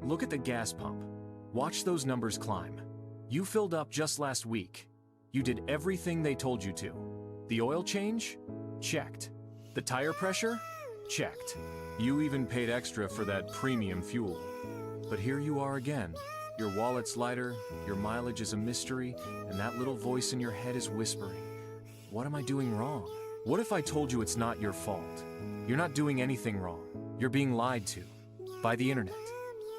Look at the gas pump. Watch those numbers climb. You filled up just last week. You did everything they told you to. The oil change? Checked. The tire pressure? Checked. You even paid extra for that premium fuel. But here you are again. Your wallet's lighter, your mileage is a mystery, and that little voice in your head is whispering, "What am I doing wrong?" What if I told you it's not your fault? You're not doing anything wrong. You're being lied to. By the internet.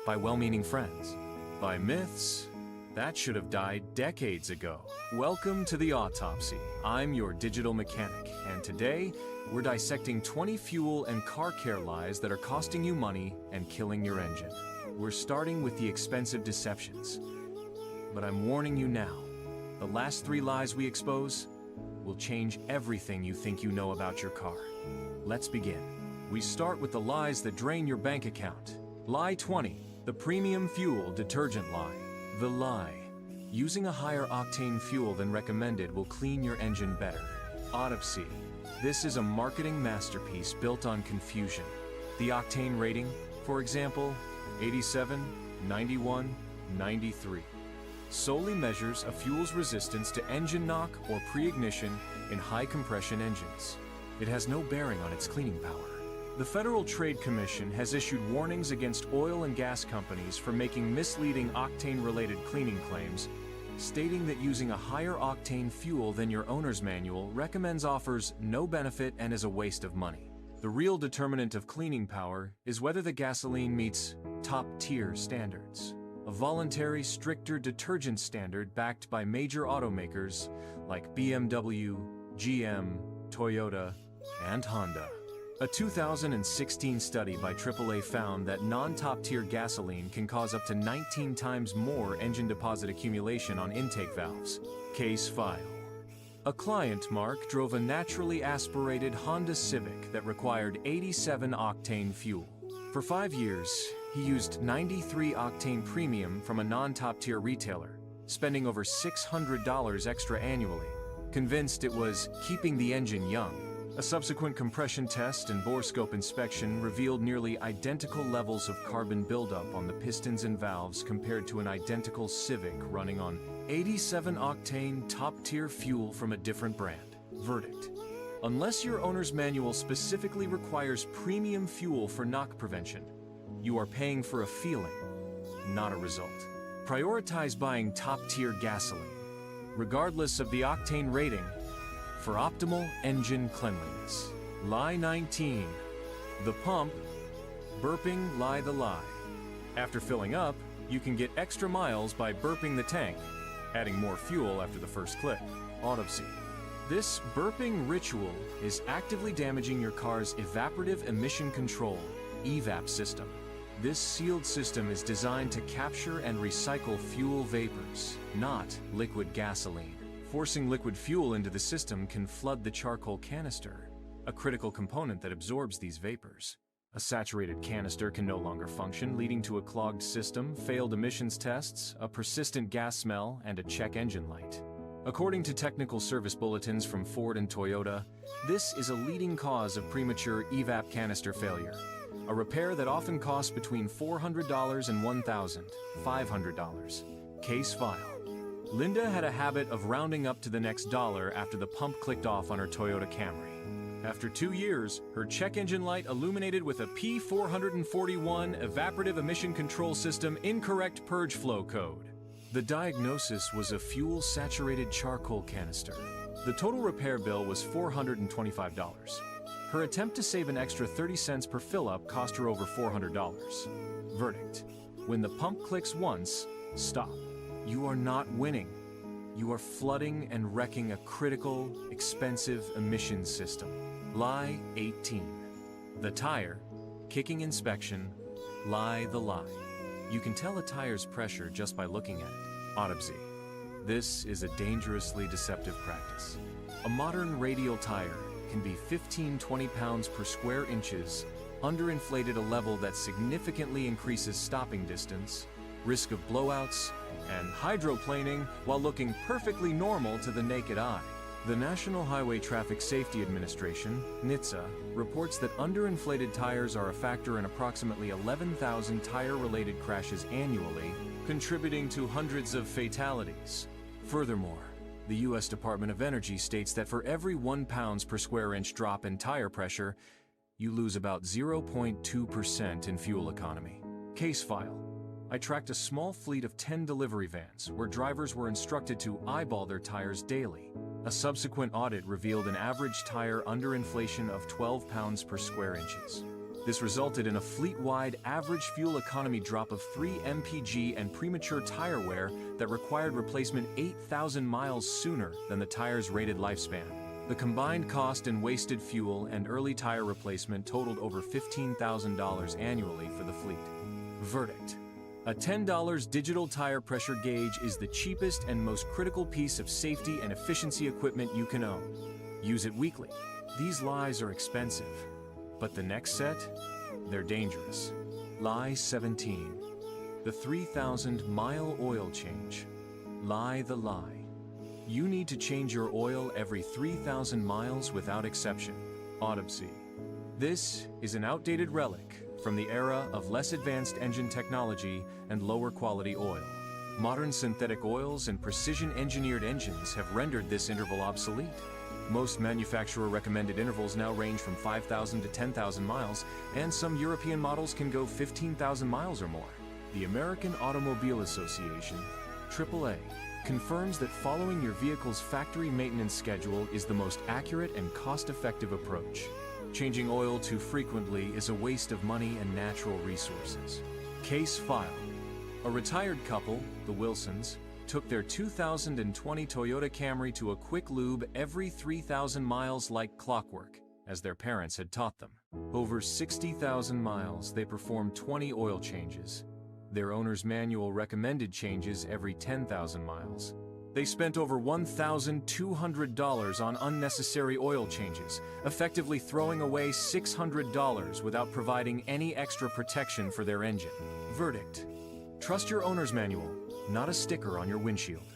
By well-meaning friends. By myths that should have died decades ago. Welcome to the Autopsy. I'm your digital mechanic, and today we're dissecting 20 fuel and car care lies that are costing you money and killing your engine. We're starting with the expensive deceptions. But I'm warning you now, the last 3 lies we expose will change everything you think you know about your car. Let's begin. We start with the lies that drain your bank account. Lie 20, the premium fuel detergent lie. The lie. Using a higher octane fuel than recommended will clean your engine better. Autopsy. This is a marketing masterpiece built on confusion. The octane rating, for example, 87, 91, 93, solely measures a fuel's resistance to engine knock or pre-ignition in high-compression engines. It has no bearing on its cleaning power. The Federal Trade Commission has issued warnings against oil and gas companies for making misleading octane-related cleaning claims, stating that using a higher octane fuel than your owner's manual recommends offers no benefit and is a waste of money. The real determinant of cleaning power is whether the gasoline meets top-tier standards, a voluntary, stricter detergent standard backed by major automakers like BMW, GM, Toyota, and Honda. A 2016 study by AAA found that non-top-tier gasoline can cause up to 19 times more engine deposit accumulation on intake valves. Case file. A client, Mark, drove a naturally aspirated Honda Civic that required 87 octane fuel. For 5 years, he used 93 octane premium from a non-top-tier retailer, spending over $600 extra annually, convinced it was keeping the engine young. A subsequent compression test and bore scope inspection revealed nearly identical levels of carbon buildup on the pistons and valves compared to an identical Civic running on 87 octane top-tier fuel from a different brand. Verdict: unless your owner's manual specifically requires premium fuel for knock prevention, you are paying for a feeling, not a result. Prioritize buying top-tier gasoline, regardless of the octane rating, for optimal engine cleanliness. Lie 19. The pump. Burping lie the lie. After filling up, you can get extra miles by burping the tank, adding more fuel after the first click. Autopsy. This burping ritual is actively damaging your car's evaporative emission control (EVAP) system. This sealed system is designed to capture and recycle fuel vapors, not liquid gasoline. Forcing liquid fuel into the system can flood the charcoal canister, a critical component that absorbs these vapors. A saturated canister can no longer function, leading to a clogged system, failed emissions tests, a persistent gas smell, and a check engine light. According to technical service bulletins from Ford and Toyota, this is a leading cause of premature EVAP canister failure, a repair that often costs between $400 and $1,500. Case file. Linda had a habit of rounding up to the next dollar after the pump clicked off on her Toyota Camry. After 2 years, her check engine light illuminated with a P441 evaporative emission control system incorrect purge flow code. The diagnosis was a fuel-saturated charcoal canister. The total repair bill was $425. Her attempt to save an extra 30 cents per fill-up cost her over $400. Verdict: when the pump clicks once, stop. You are not winning. You are flooding and wrecking a critical, expensive emissions system. Lie 18. The tire. Kicking inspection. Lie the lie. You can tell a tire's pressure just by looking at it. Autopsy. This is a dangerously deceptive practice. A modern radial tire can be 15-20 pounds per square inches, underinflated a level that significantly increases stopping distance, risk of blowouts, and hydroplaning while looking perfectly normal to the naked eye. The National Highway Traffic Safety Administration, NHTSA, reports that underinflated tires are a factor in approximately 11,000 tire-related crashes annually, contributing to hundreds of fatalities. Furthermore, the U.S. Department of Energy states that for every 1 pound per square inch drop in tire pressure, you lose about 0.2% in fuel economy. Case file. I tracked a small fleet of 10 delivery vans where drivers were instructed to eyeball their tires daily. A subsequent audit revealed an average tire underinflation of 12 pounds per square inches. This resulted in a fleet-wide average fuel economy drop of 3 mpg and premature tire wear that required replacement 8,000 miles sooner than the tire's rated lifespan. The combined cost in wasted fuel and early tire replacement totaled over $15,000 annually for the fleet. Verdict. A $10 digital tire pressure gauge is the cheapest and most critical piece of safety and efficiency equipment you can own. Use it weekly. These lies are expensive, but the next set, they're dangerous. Lie 17. The 3,000-mile oil change. Lie the lie. You need to change your oil every 3,000 miles without exception. Autopsy. This is an outdated relic from the era of less advanced engine technology and lower quality oil. Modern synthetic oils and precision-engineered engines have rendered this interval obsolete. Most manufacturer-recommended intervals now range from 5,000 to 10,000 miles, and some European models can go 15,000 miles or more. The American Automobile Association, AAA, confirms that following your vehicle's factory maintenance schedule is the most accurate and cost-effective approach. Changing oil too frequently is a waste of money and natural resources. Case file. A retired couple, the Wilsons, took their 2020 Toyota Camry to a quick lube every 3,000 miles like clockwork, as their parents had taught them. Over 60,000 miles, they performed 20 oil changes. Their owner's manual recommended changes every 10,000 miles. They spent over $1,200 on unnecessary oil changes, effectively throwing away $600 without providing any extra protection for their engine. Verdict. Trust your owner's manual, not a sticker on your windshield.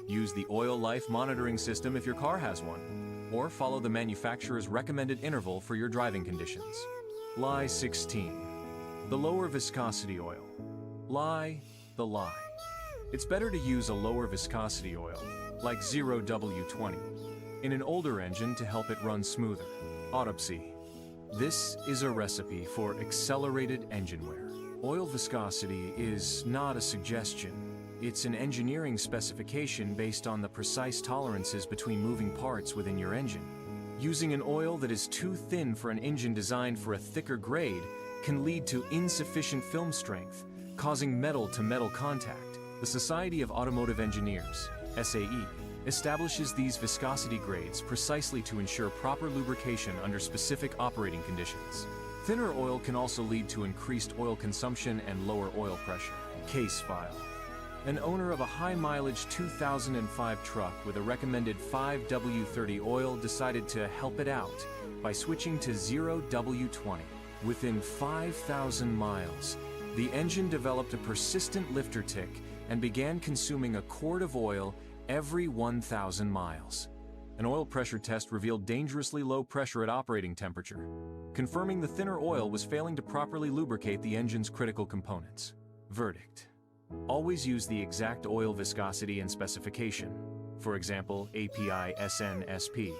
Use the oil life monitoring system if your car has one, or follow the manufacturer's recommended interval for your driving conditions. Lie 16. The lower viscosity oil. Lie the lie. It's better to use a lower viscosity oil, like 0W20, in an older engine to help it run smoother. Autopsy. This is a recipe for accelerated engine wear. Oil viscosity is not a suggestion. It's an engineering specification based on the precise tolerances between moving parts within your engine. Using an oil that is too thin for an engine designed for a thicker grade can lead to insufficient film strength, causing metal-to-metal contact. The Society of Automotive Engineers, SAE, establishes these viscosity grades precisely to ensure proper lubrication under specific operating conditions. Thinner oil can also lead to increased oil consumption and lower oil pressure. Case file. An owner of a high-mileage 2005 truck with a recommended 5W30 oil decided to help it out by switching to 0W20. Within 5,000 miles, the engine developed a persistent lifter tick and began consuming a quart of oil every 1,000 miles. An oil pressure test revealed dangerously low pressure at operating temperature, confirming the thinner oil was failing to properly lubricate the engine's critical components. Verdict. Always use the exact oil viscosity and specification, for example, API SN-SP,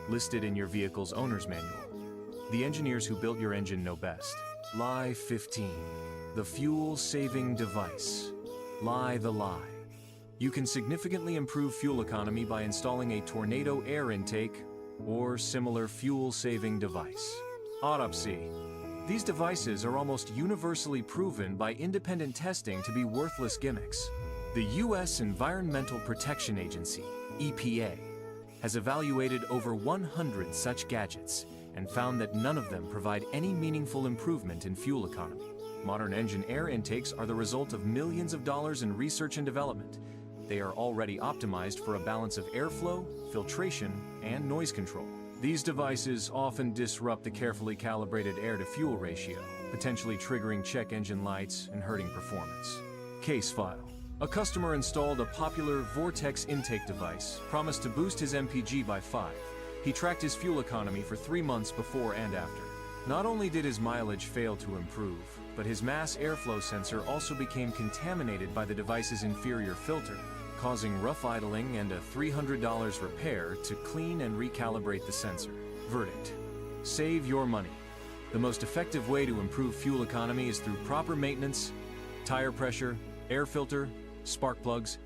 listed in your vehicle's owner's manual. The engineers who built your engine know best. Lie 15. The fuel-saving device. Lie the lie. You can significantly improve fuel economy by installing a tornado air intake or similar fuel-saving device. Autopsy. These devices are almost universally proven by independent testing to be worthless gimmicks. The U.S. Environmental Protection Agency, EPA, has evaluated over 100 such gadgets and found that none of them provide any meaningful improvement in fuel economy. Modern engine air intakes are the result of millions of dollars in research and development. They are already optimized for a balance of airflow, filtration, and noise control. These devices often disrupt the carefully calibrated air-to-fuel ratio, potentially triggering check engine lights and hurting performance. Case file. A customer installed a popular Vortex intake device, promised to boost his MPG by 5. He tracked his fuel economy for 3 months before and after. Not only did his mileage fail to improve, but his mass airflow sensor also became contaminated by the device's inferior filter, causing rough idling and a $300 repair to clean and recalibrate the sensor. Verdict: save your money. The most effective way to improve fuel economy is through proper maintenance, tire pressure, air filter, spark plugs,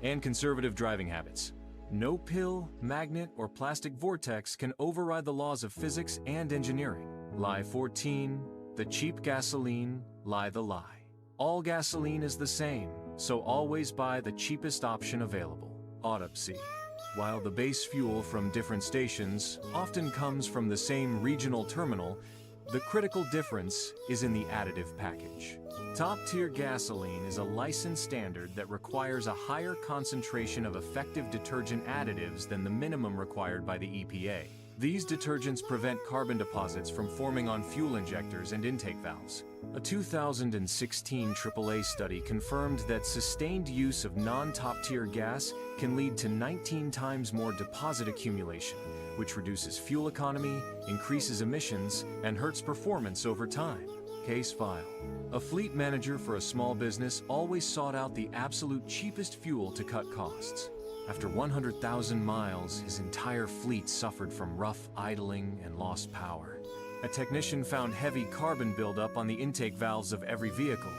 and conservative driving habits. No pill, magnet, or plastic vortex can override the laws of physics and engineering. Lie 14, the cheap gasoline, lie the lie. All gasoline is the same, so always buy the cheapest option available. Autopsy. While the base fuel from different stations often comes from the same regional terminal, the critical difference is in the additive package. Top-tier gasoline is a licensed standard that requires a higher concentration of effective detergent additives than the minimum required by the EPA. These detergents prevent carbon deposits from forming on fuel injectors and intake valves. A 2016 AAA study confirmed that sustained use of non-top-tier gas can lead to 19 times more deposit accumulation, which reduces fuel economy, increases emissions, and hurts performance over time. Case file. A fleet manager for a small business always sought out the absolute cheapest fuel to cut costs. After 100,000 miles, his entire fleet suffered from rough idling and lost power. A technician found heavy carbon buildup on the intake valves of every vehicle,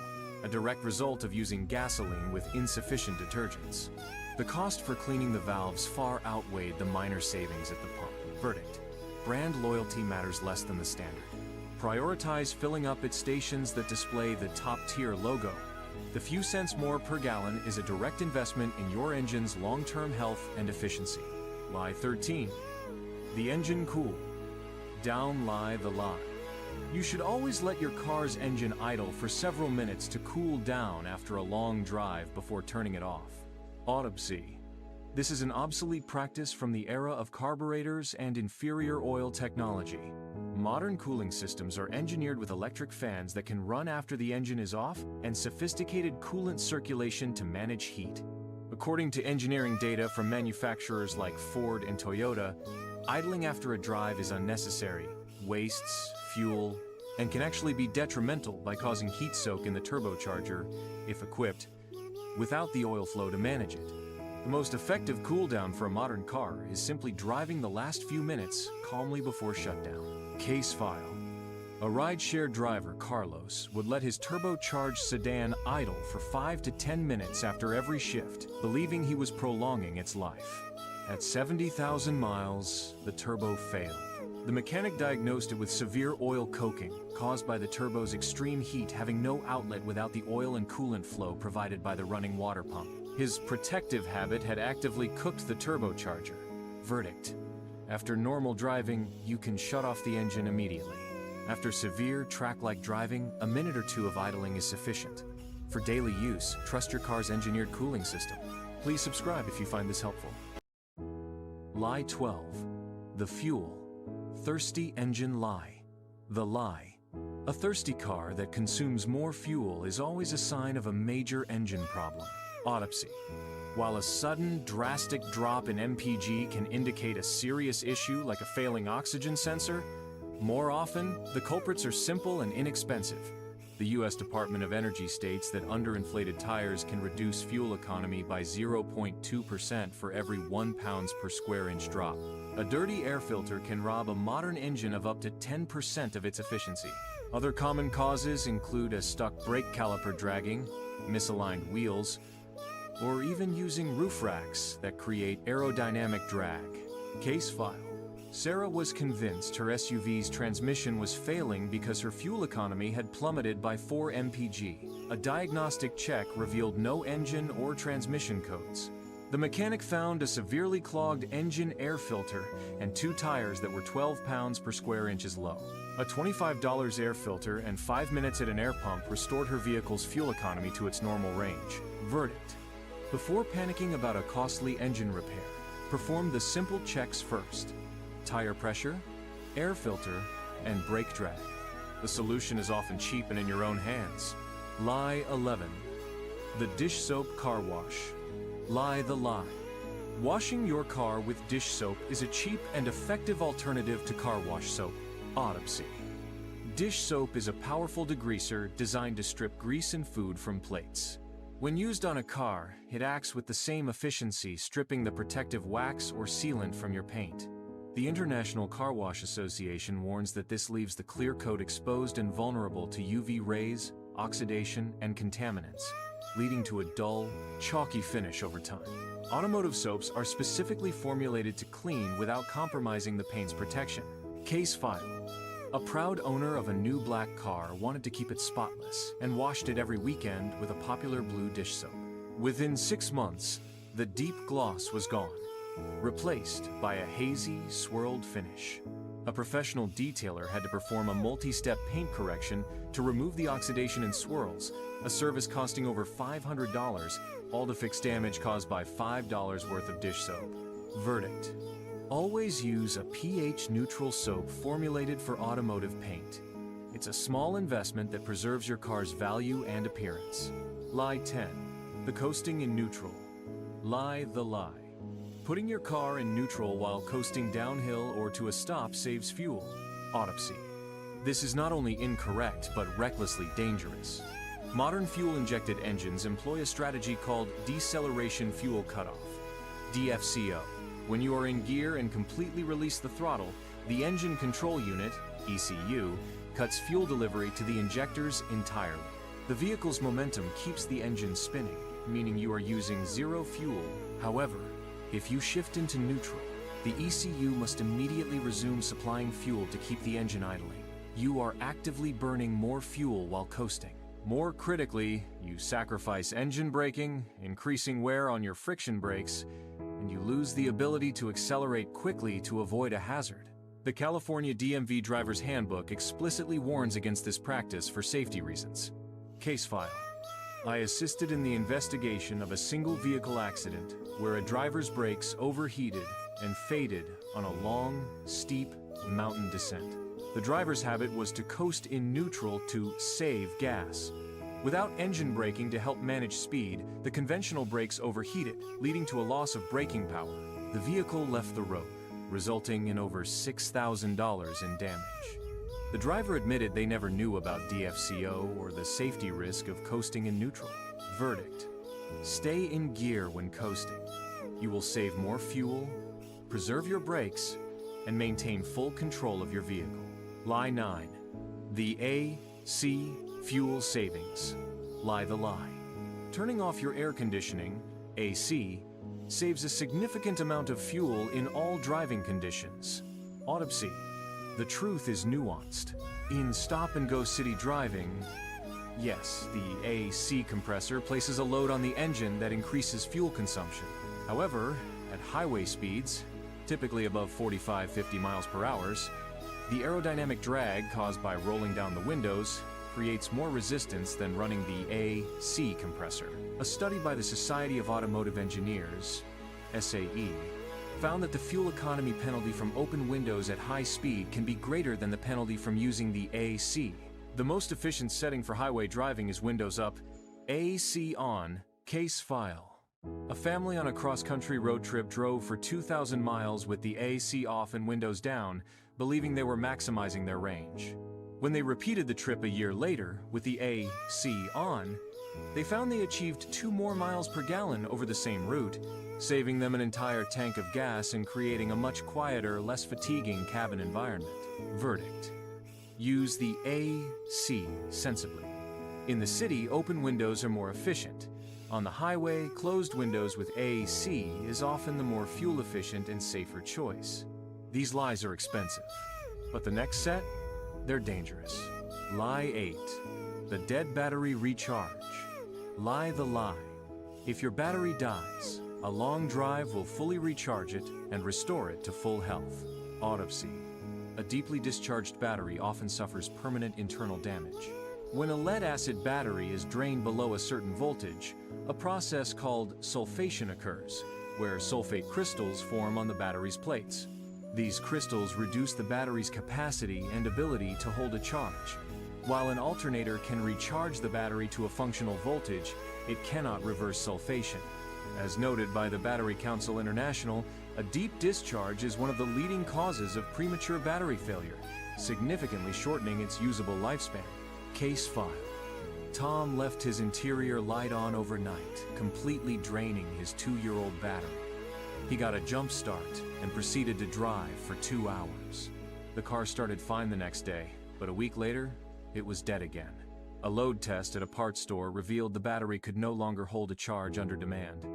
a direct result of using gasoline with insufficient detergents. The cost for cleaning the valves far outweighed the minor savings at the pump. Verdict: brand loyalty matters less than the standard. Prioritize filling up at stations that display the top-tier logo. The few cents more per gallon is a direct investment in your engine's long-term health and efficiency. Lie 13. The engine cool. Down lie the lie. You should always let your car's engine idle for several minutes to cool down after a long drive before turning it off. Autopsy. This is an obsolete practice from the era of carburetors and inferior oil technology. Modern cooling systems are engineered with electric fans that can run after the engine is off and sophisticated coolant circulation to manage heat. According to engineering data from manufacturers like Ford and Toyota, idling after a drive is unnecessary, wastes fuel, and can actually be detrimental by causing heat soak in the turbocharger, if equipped, without the oil flow to manage it. The most effective cool-down for a modern car is simply driving the last few minutes calmly before shutdown. Case file. A rideshare driver, Carlos, would let his turbocharged sedan idle for 5 to 10 minutes after every shift, believing he was prolonging its life. At 70,000 miles, the turbo failed. The mechanic diagnosed it with severe oil coking, caused by the turbo's extreme heat having no outlet without the oil and coolant flow provided by the running water pump. His protective habit had actively cooked the turbocharger. Verdict: after normal driving, you can shut off the engine immediately. After severe track-like driving, a minute or two of idling is sufficient. For daily use, trust your car's engineered cooling system. Please subscribe if you find this helpful. Lie 12. The fuel. Thirsty engine lie. The lie. A thirsty car that consumes more fuel is always a sign of a major engine problem. Autopsy. While a sudden, drastic drop in MPG can indicate a serious issue like a failing oxygen sensor, more often, the culprits are simple and inexpensive. The U.S. Department of Energy states that underinflated tires can reduce fuel economy by 0.2% for every 1 pounds per square inch drop. A dirty air filter can rob a modern engine of up to 10% of its efficiency. Other common causes include a stuck brake caliper dragging, misaligned wheels, or even using roof racks that create aerodynamic drag. Case file. Sarah was convinced her SUV's transmission was failing because her fuel economy had plummeted by 4 mpg. A diagnostic check revealed no engine or transmission codes. The mechanic found a severely clogged engine air filter and 2 tires that were 12 pounds per square inches low. A $25 air filter and 5 minutes at an air pump restored her vehicle's fuel economy to its normal range. Verdict: before panicking about a costly engine repair, perform the simple checks first: tire pressure, air filter, and brake drag. The solution is often cheap and in your own hands. Lie 11. The dish soap car wash. Lie the lie. Washing your car with dish soap is a cheap and effective alternative to car wash soap. Autopsy. Dish soap is a powerful degreaser designed to strip grease and food from plates. When used on a car, it acts with the same efficiency, stripping the protective wax or sealant from your paint. The International Car Wash Association warns that this leaves the clear coat exposed and vulnerable to UV rays, oxidation, and contaminants, leading to a dull, chalky finish over time. Automotive soaps are specifically formulated to clean without compromising the paint's protection. Case file. A proud owner of a new black car wanted to keep it spotless and washed it every weekend with a popular blue dish soap. Within 6 months, the deep gloss was gone, replaced by a hazy, swirled finish. A professional detailer had to perform a multi-step paint correction to remove the oxidation and swirls, a service costing over $500, all to fix damage caused by $5 worth of dish soap. Verdict. Always use a pH-neutral soap formulated for automotive paint. It's a small investment that preserves your car's value and appearance. Lie 10. The coasting in neutral. Lie the lie. Putting your car in neutral while coasting downhill or to a stop saves fuel. Autopsy. This is not only incorrect, but recklessly dangerous. Modern fuel-injected engines employ a strategy called deceleration fuel cutoff, DFCO. When you are in gear and completely release the throttle, the engine control unit, ECU, cuts fuel delivery to the injectors entirely. The vehicle's momentum keeps the engine spinning, meaning you are using zero fuel. However, if you shift into neutral, the ECU must immediately resume supplying fuel to keep the engine idling. You are actively burning more fuel while coasting. More critically, you sacrifice engine braking, increasing wear on your friction brakes, and you lose the ability to accelerate quickly to avoid a hazard. The California DMV Driver's Handbook explicitly warns against this practice for safety reasons. Case file. I assisted in the investigation of a single vehicle accident where a driver's brakes overheated and faded on a long, steep mountain descent. The driver's habit was to coast in neutral to save gas. Without engine braking to help manage speed, the conventional brakes overheated, leading to a loss of braking power. The vehicle left the road, resulting in over $6,000 in damage. The driver admitted they never knew about DFCO or the safety risk of coasting in neutral. Verdict. Stay in gear when coasting. You will save more fuel, preserve your brakes, and maintain full control of your vehicle. Lie 9. The AC fuel savings. Lie the lie. Turning off your air conditioning, AC, saves a significant amount of fuel in all driving conditions. Autopsy. The truth is nuanced. In stop-and-go city driving, yes, the AC compressor places a load on the engine that increases fuel consumption. However, at highway speeds, typically above 45-50 miles per hour, the aerodynamic drag caused by rolling down the windows creates more resistance than running the AC compressor. A study by the Society of Automotive Engineers, SAE, found that the fuel economy penalty from open windows at high speed can be greater than the penalty from using the AC. The most efficient setting for highway driving is windows up, AC on. Case file. A family on a cross-country road trip drove for 2,000 miles with the AC off and windows down, believing they were maximizing their range. When they repeated the trip a year later with the AC on, they found they achieved 2 more miles per gallon over the same route, saving them an entire tank of gas and creating a much quieter, less fatiguing cabin environment. Verdict. Use the AC sensibly. In the city, open windows are more efficient. On the highway, closed windows with AC is often the more fuel-efficient and safer choice. These lies are expensive, but the next set, they're dangerous. Lie 8. The dead battery recharge. Lie the lie. If your battery dies, a long drive will fully recharge it and restore it to full health. Autopsy. A deeply discharged battery often suffers permanent internal damage. When a lead-acid battery is drained below a certain voltage, a process called sulfation occurs, where sulfate crystals form on the battery's plates. These crystals reduce the battery's capacity and ability to hold a charge. While an alternator can recharge the battery to a functional voltage, it cannot reverse sulfation. As noted by the Battery Council International, a deep discharge is one of the leading causes of premature battery failure, significantly shortening its usable lifespan. Case file. Tom left his interior light on overnight, completely draining his 2-year-old battery. He got a jump start and proceeded to drive for 2 hours. The car started fine the next day, but a week later, it was dead again. A load test at a parts store revealed the battery could no longer hold a charge under demand.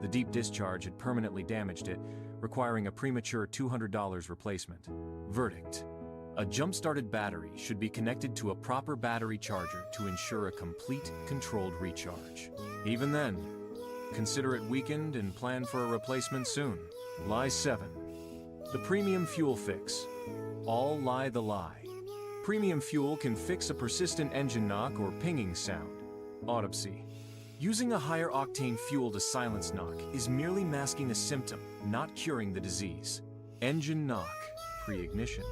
The deep discharge had permanently damaged it, requiring a premature $200 replacement. Verdict: a jump-started battery should be connected to a proper battery charger to ensure a complete, controlled recharge. Even then, consider it weakened and plan for a replacement soon. Lie 7. The premium fuel fix. All lie the lie. Premium fuel can fix a persistent engine knock or pinging sound. Autopsy. Using a higher octane fuel to silence knock is merely masking a symptom, not curing the disease. Engine knock, pre-ignition,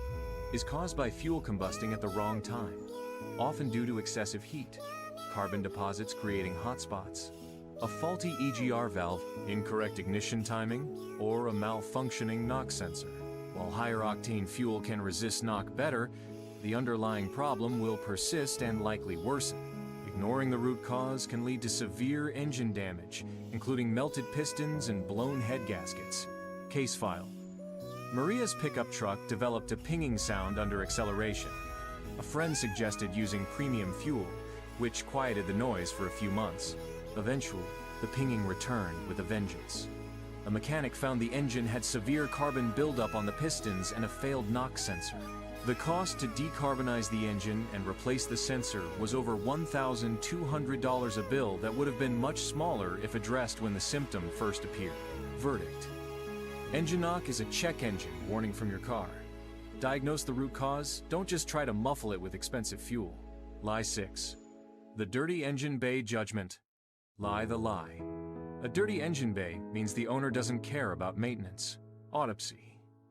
is caused by fuel combusting at the wrong time, often due to excessive heat, carbon deposits creating hot spots, a faulty EGR valve, incorrect ignition timing, or a malfunctioning knock sensor. While higher octane fuel can resist knock better, the underlying problem will persist and likely worsen. Ignoring the root cause can lead to severe engine damage, including melted pistons and blown head gaskets. Case file. Maria's pickup truck developed a pinging sound under acceleration. A friend suggested using premium fuel, which quieted the noise for a few months. Eventually, the pinging returned with a vengeance. A mechanic found the engine had severe carbon buildup on the pistons and a failed knock sensor. The cost to decarbonize the engine and replace the sensor was over $1,200, a bill that would have been much smaller if addressed when the symptom first appeared. Verdict: engine knock is a check engine warning from your car. Diagnose the root cause, don't just try to muffle it with expensive fuel. Lie 6. The dirty engine bay judgment. Lie the lie. A dirty engine bay means the owner doesn't care about maintenance. Autopsy.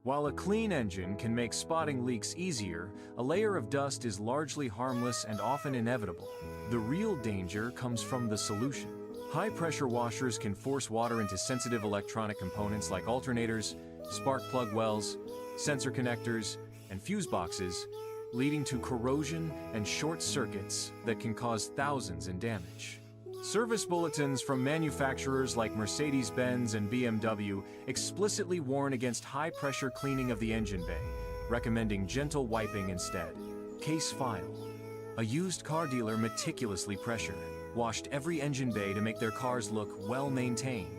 While a clean engine can make spotting leaks easier, a layer of dust is largely harmless and often inevitable. The real danger comes from the solution. High-pressure washers can force water into sensitive electronic components like alternators, spark plug wells, sensor connectors, and fuse boxes, leading to corrosion and short circuits that can cause thousands in damage. Service bulletins from manufacturers like Mercedes-Benz and BMW explicitly warn against high-pressure cleaning of the engine bay, recommending gentle wiping instead. Case file. A used car dealer meticulously washed every engine bay to make their cars look well-maintained.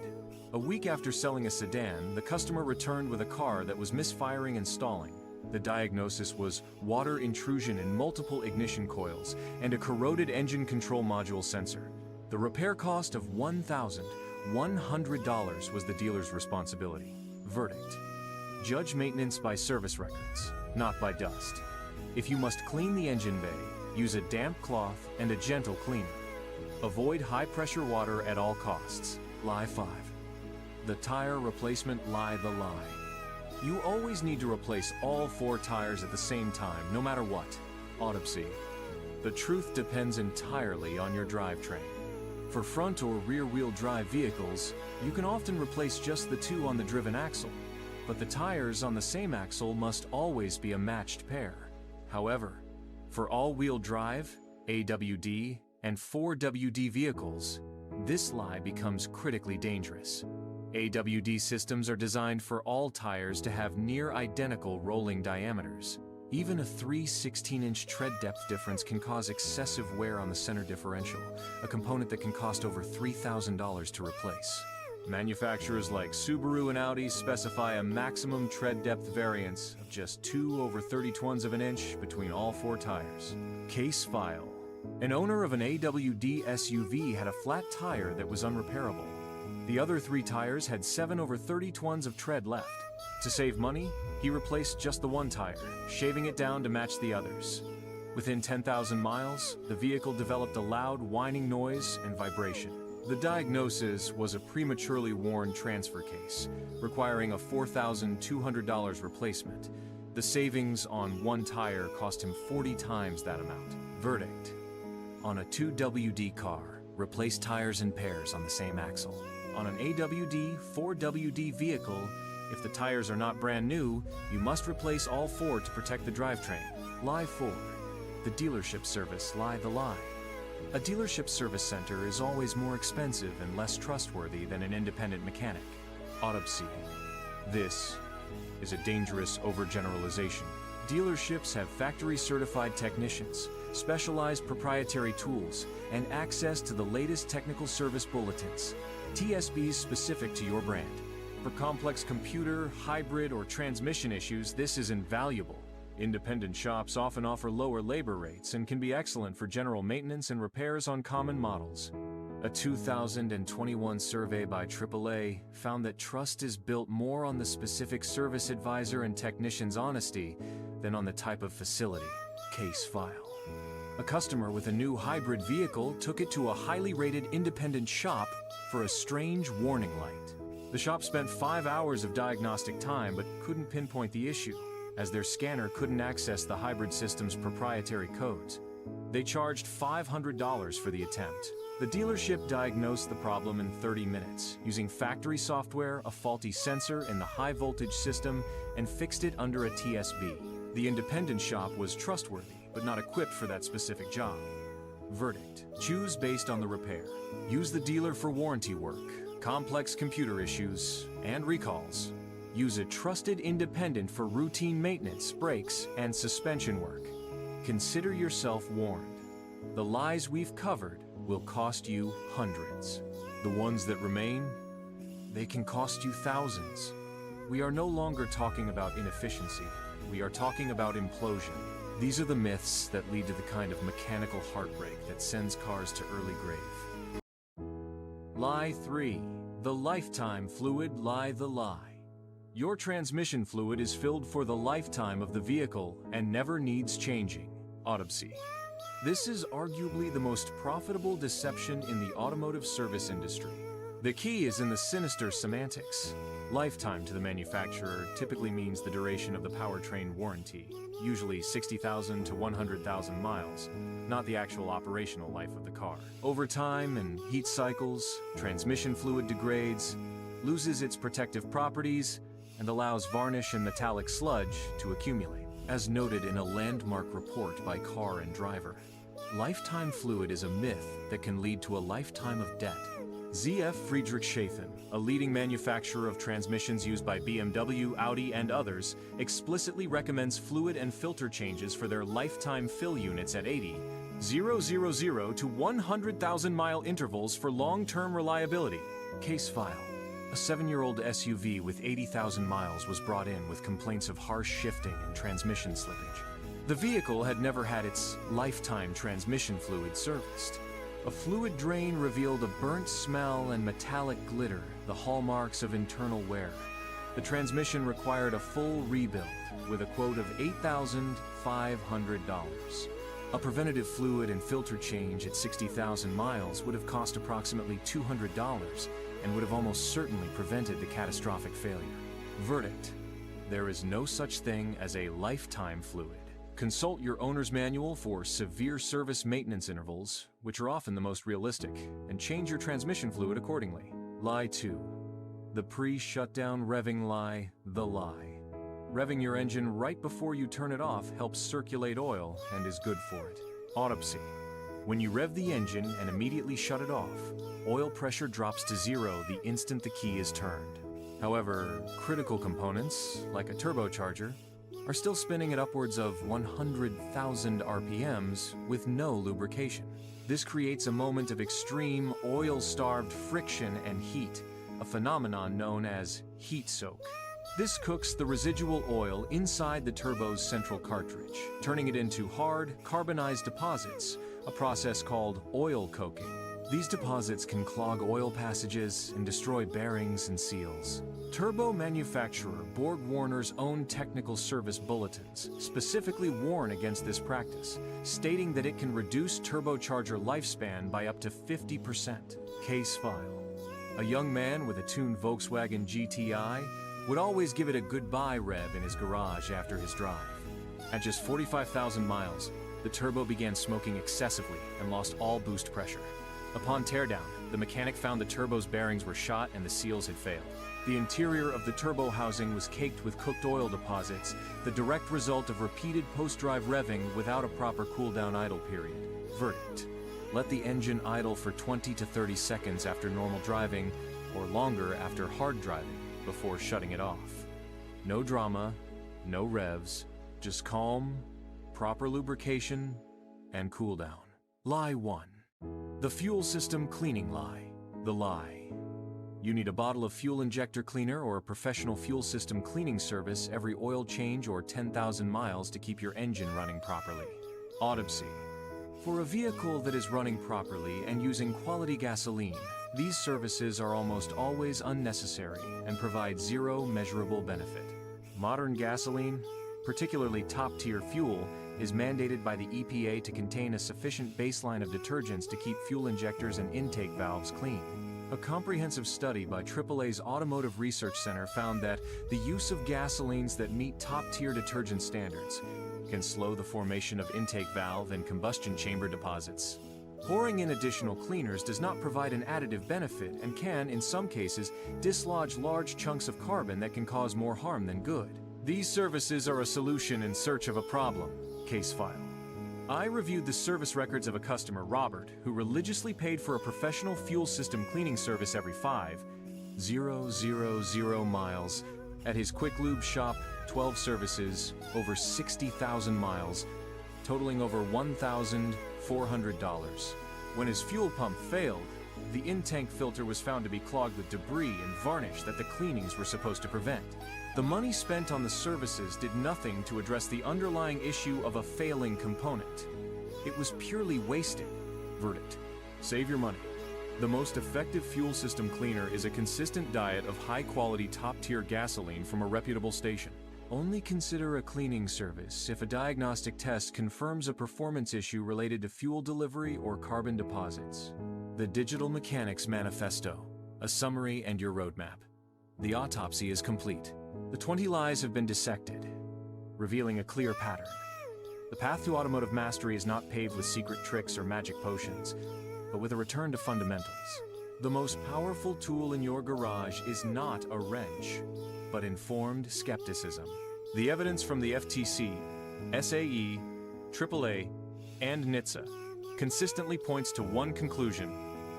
A week after selling a sedan, the customer returned with a car that was misfiring and stalling. The diagnosis was water intrusion in multiple ignition coils and a corroded engine control module sensor. The repair cost of $1,100 was the dealer's responsibility. Verdict: judge maintenance by service records, not by dust. If you must clean the engine bay, use a damp cloth and a gentle cleaner. Avoid high-pressure water at all costs. Lie 5. The tire replacement lie the lie. You always need to replace all 4 tires at the same time, no matter what. Autopsy. The truth depends entirely on your drivetrain. For front or rear-wheel drive vehicles, you can often replace just the 2 on the driven axle, but the tires on the same axle must always be a matched pair. However, for all-wheel drive, AWD, and 4WD vehicles, this lie becomes critically dangerous. AWD systems are designed for all tires to have near-identical rolling diameters. Even a 3/16-inch tread depth difference can cause excessive wear on the center differential, a component that can cost over $3,000 to replace. Manufacturers like Subaru and Audi specify a maximum tread depth variance of just 2/32 of an inch between all 4 tires. Case file. An owner of an AWD SUV had a flat tire that was unrepairable. The other 3 tires had 7/32 of tread left. To save money, he replaced just the 1 tire, shaving it down to match the others. Within 10,000 miles, the vehicle developed a loud whining noise and vibration. The diagnosis was a prematurely worn transfer case, requiring a $4,200 replacement. The savings on 1 tire cost him 40 times that amount. Verdict: on a 2WD car, replace tires in pairs on the same axle. On an AWD, 4WD vehicle, if the tires are not brand new, you must replace all four to protect the drivetrain. Lie 4. The dealership service lie the lie. A dealership service center is always more expensive and less trustworthy than an independent mechanic. Autopsy: this is a dangerous overgeneralization. Dealerships have factory-certified technicians, specialized proprietary tools, and access to the latest technical service bulletins, TSBs specific to your brand. For complex computer, hybrid, or transmission issues, this is invaluable. Independent shops often offer lower labor rates and can be excellent for general maintenance and repairs on common models. A 2021 survey by AAA found that trust is built more on the specific service advisor and technician's honesty than on the type of facility. Case file: a customer with a new hybrid vehicle took it to a highly rated independent shop for a strange warning light. The shop spent 5 hours of diagnostic time but couldn't pinpoint the issue, as their scanner couldn't access the hybrid system's proprietary codes. They charged $500 for the attempt. The dealership diagnosed the problem in 30 minutes, using factory software, a faulty sensor in the high-voltage system, and fixed it under a TSB. The independent shop was trustworthy, but not equipped for that specific job. Verdict: choose based on the repair. Use the dealer for warranty work, complex computer issues, and recalls. Use a trusted independent for routine maintenance, brakes, and suspension work. Consider yourself warned. The lies we've covered will cost you hundreds. The ones that remain, they can cost you thousands. We are no longer talking about inefficiency. We are talking about implosion. These are the myths that lead to the kind of mechanical heartbreak that sends cars to early grave. Lie 3. The lifetime fluid lie the lie. Your transmission fluid is filled for the lifetime of the vehicle and never needs changing. Autopsy: this is arguably the most profitable deception in the automotive service industry. The key is in the sinister semantics. Lifetime to the manufacturer typically means the duration of the powertrain warranty, usually 60,000 to 100,000 miles, not the actual operational life of the car. Over time and heat cycles, transmission fluid degrades, loses its protective properties, and allows varnish and metallic sludge to accumulate. As noted in a landmark report by Car and Driver, lifetime fluid is a myth that can lead to a lifetime of debt. ZF Friedrichshafen, a leading manufacturer of transmissions used by BMW, Audi, and others, explicitly recommends fluid and filter changes for their lifetime fill units at 80,000 to 100,000 mile intervals for long-term reliability. Case file: a 7-year-old SUV with 80,000 miles was brought in with complaints of harsh shifting and transmission slippage. The vehicle had never had its lifetime transmission fluid serviced. A fluid drain revealed a burnt smell and metallic glitter, the hallmarks of internal wear. The transmission required a full rebuild, with a quote of $8,500. A preventative fluid and filter change at 60,000 miles would have cost approximately $200 and would have almost certainly prevented the catastrophic failure. Verdict: there is no such thing as a lifetime fluid. Consult your owner's manual for severe service maintenance intervals, which are often the most realistic, and change your transmission fluid accordingly. Lie 2. The pre-shutdown revving lie, the lie. Revving your engine right before you turn it off helps circulate oil and is good for it. Autopsy: when you rev the engine and immediately shut it off, oil pressure drops to 0 the instant the key is turned. However, critical components, like a turbocharger, are still spinning at upwards of 100,000 RPMs with no lubrication. This creates a moment of extreme oil-starved friction and heat, a phenomenon known as heat soak. This cooks the residual oil inside the turbo's central cartridge, turning it into hard, carbonized deposits, a process called oil coking. These deposits can clog oil passages and destroy bearings and seals. Turbo manufacturer BorgWarner's own technical service bulletins specifically warn against this practice, stating that it can reduce turbocharger lifespan by up to 50%. Case file: a young man with a tuned Volkswagen GTI would always give it a goodbye rev in his garage after his drive. At just 45,000 miles, The turbo began smoking excessively and lost all boost pressure. Upon teardown, the mechanic found the turbo's bearings were shot and the seals had failed. The interior of the turbo housing was caked with cooked oil deposits, the direct result of repeated post-drive revving without a proper cool-down idle period. Verdict: let the engine idle for 20 to 30 seconds after normal driving, or longer after hard driving, before shutting it off. No drama, no revs, just calm, proper lubrication, and cool down. Lie 1. The fuel system cleaning lie. The lie. You need a bottle of fuel injector cleaner or a professional fuel system cleaning service every oil change or 10,000 miles to keep your engine running properly. Autopsy. For a vehicle that is running properly and using quality gasoline, these services are almost always unnecessary and provide zero measurable benefit. Modern gasoline, particularly top-tier fuel, is mandated by the EPA to contain a sufficient baseline of detergents to keep fuel injectors and intake valves clean. A comprehensive study by AAA's Automotive Research Center found that the use of gasolines that meet top-tier detergent standards can slow the formation of intake valve and combustion chamber deposits. Pouring in additional cleaners does not provide an additive benefit and can, in some cases, dislodge large chunks of carbon that can cause more harm than good. These services are a solution in search of a problem. Case file. I reviewed the service records of a customer, Robert, who religiously paid for a professional fuel system cleaning service every 5,000 miles at his quick lube shop, 12 services, over 60,000 miles, totaling over $1,400. When his fuel pump failed, the in-tank filter was found to be clogged with debris and varnish that the cleanings were supposed to prevent. The money spent on the services did nothing to address the underlying issue of a failing component. It was purely wasted. Verdict: save your money. The most effective fuel system cleaner is a consistent diet of high-quality top-tier gasoline from a reputable station. Only consider a cleaning service if a diagnostic test confirms a performance issue related to fuel delivery or carbon deposits. The Digital Mechanics Manifesto, a summary and your roadmap. The autopsy is complete. The 20 lies have been dissected, revealing a clear pattern. The path to automotive mastery is not paved with secret tricks or magic potions, but with a return to fundamentals. The most powerful tool in your garage is not a wrench, but informed skepticism. The evidence from the FTC, SAE, AAA, and NHTSA consistently points to one conclusion: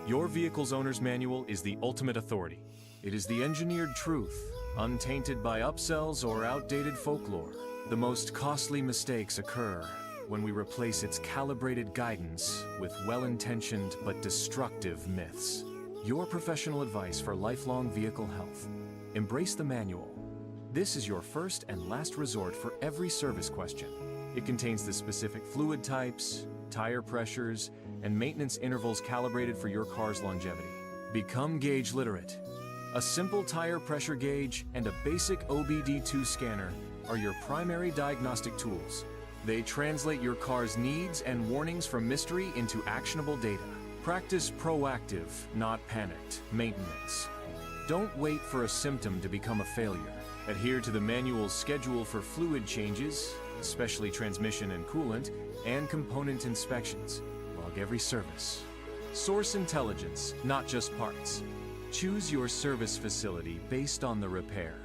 your vehicle's owner's manual is the ultimate authority. It is the engineered truth, untainted by upsells or outdated folklore. The most costly mistakes occur when we replace its calibrated guidance with well-intentioned but destructive myths. Your professional advice for lifelong vehicle health. Embrace the manual. This is your first and last resort for every service question. It contains the specific fluid types, tire pressures, and maintenance intervals calibrated for your car's longevity. Become gauge literate. A simple tire pressure gauge and a basic OBD2 scanner are your primary diagnostic tools. They translate your car's needs and warnings from mystery into actionable data. Practice proactive, not panicked, maintenance. Don't wait for a symptom to become a failure. Adhere to the manual's schedule for fluid changes, especially transmission and coolant, and component inspections. Log every service. Source intelligence, not just parts. Choose your service facility based on the repair.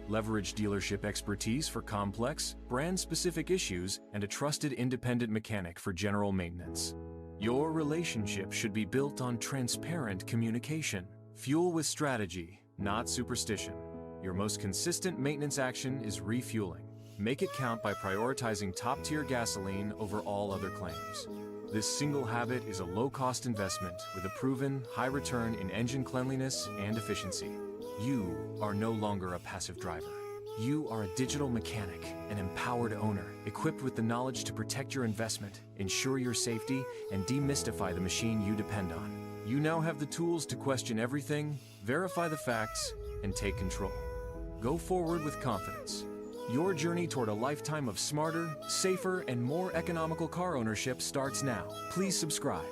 Leverage dealership expertise for complex, brand-specific issues and a trusted independent mechanic for general maintenance. Your relationship should be built on transparent communication. Fuel with strategy, not superstition. Your most consistent maintenance action is refueling. Make it count by prioritizing top-tier gasoline over all other claims. This single habit is a low-cost investment with a proven high return in engine cleanliness and efficiency. You are no longer a passive driver. You are a digital mechanic, an empowered owner, equipped with the knowledge to protect your investment, ensure your safety, and demystify the machine you depend on. You now have the tools to question everything, verify the facts, and take control. Go forward with confidence. Your journey toward a lifetime of smarter, safer, and more economical car ownership starts now. Please subscribe.